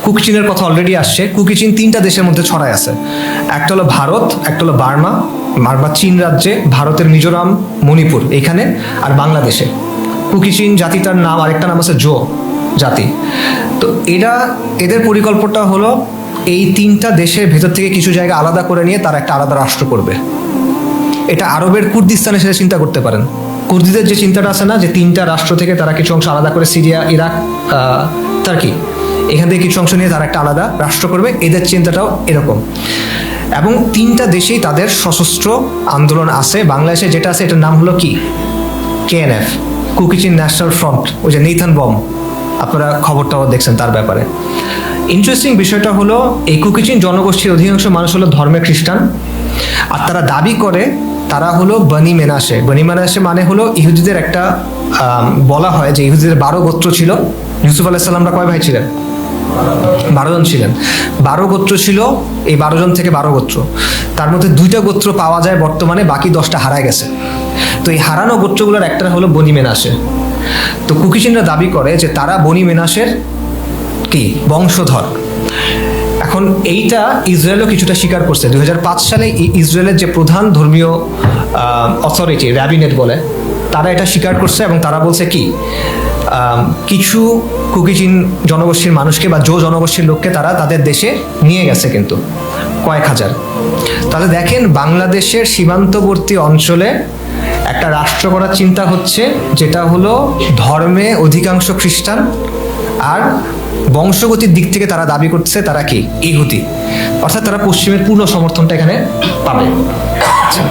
কুকিচিনের কথা অলরেডি আসছে। কুকিচিন তিনটা দেশের মধ্যে ছড়ায় আছে, একটা হলো ভারত, একটা হলো বার্মা বা চীন রাজ্যে, ভারতের মিজোরাম, মণিপুর এখানে, আর বাংলাদেশে। কুকিচিন জাতিটার নাম, আরেকটা নাম আছে জো জাতি। তো এদের পরিকল্পনাটা হলো এই তিনটা দেশের ভেতর থেকে কিছু জায়গা আলাদা করে নিয়ে তারা একটা আলাদা রাষ্ট্র করবে। এটা আরবের কুর্দিস্তানে সেটা চিন্তা করতে পারেন। কুর্দিদের যে চিন্তাটা আছে না, যে তিনটা রাষ্ট্র থেকে তারা কিছু অংশ আলাদা করে, সিরিয়া, ইরাক, টার্কি, এখান থেকে কিছু অংশ নিয়ে তারা একটা আলাদা রাষ্ট্র করবে, এদের চিন্তাটাও এরকম। এবং তিনটা দেশেই তাদের সশস্ত্র আন্দোলন আছে। বাংলাদেশে যেটা আছে এটার নাম হলো কি, কেএনএফ, কুকিচিন ন্যাশনাল ফ্রন্ট। ওই যে নেথান বম, আপনারা খবরটাও দেখছেন তার ব্যাপারে। ইন্টারেস্টিং বিষয়টা হলো এই কুকিচিন জনগোষ্ঠীর অধিকাংশ মানুষ হলো ধর্মে খ্রিস্টান, আর তারা দাবি করে তারা হলো বনি মেনাসে। বনি মেনাসে মানে হলো ইহুদিদের একটা, বলা হয় যে ইহুদিদের 12 গোত্র ছিল। ইউসুফ আলাইহিস সালামরা কয় ভাই ছিলেন? 12 জন ছিলেন। 12 গোত্র ছিল, এই 12 জন থেকে 12 গোত্র, তার মধ্যে 2টা গোত্র পাওয়া যায় বর্তমানে, বাকি 10টা হারায় গেছে। তো এই হারানো গোত্রগুলোর একটা হলো বনি মেনাসে। তো কুকিচিনরা দাবি করে যে তারা বনি মেনাসের কি বংশধর। এখন এইটা ইসরায়েলও কিছুটা স্বীকার করছে। 2005 সালে ইসরায়েলের যে প্রধান ধর্মীয় অথরিটি, র্যাবিনেট বলে, তারা এটা স্বীকার করছে এবং তারা বলছে কি, কিছু কুকিচিন জনগোষ্ঠীর মানুষকে বা জনগোষ্ঠীর লোককে তারা তাদের দেশে নিয়ে গেছে, কিন্তু কয়েক হাজার। তাহলে দেখেন, বাংলাদেশের সীমান্তবর্তী অঞ্চলে একটা রাষ্ট্র করার চিন্তা হচ্ছে, যেটা হলো ধর্মে অধিকাংশ খ্রিস্টান, আর বংশগতির দিক থেকে তারা দাবি করছে তারা কি ইহুদি, অর্থাৎ তারা পশ্চিমের পূর্ণ সমর্থনটা এখানে পাবে। আচ্ছা।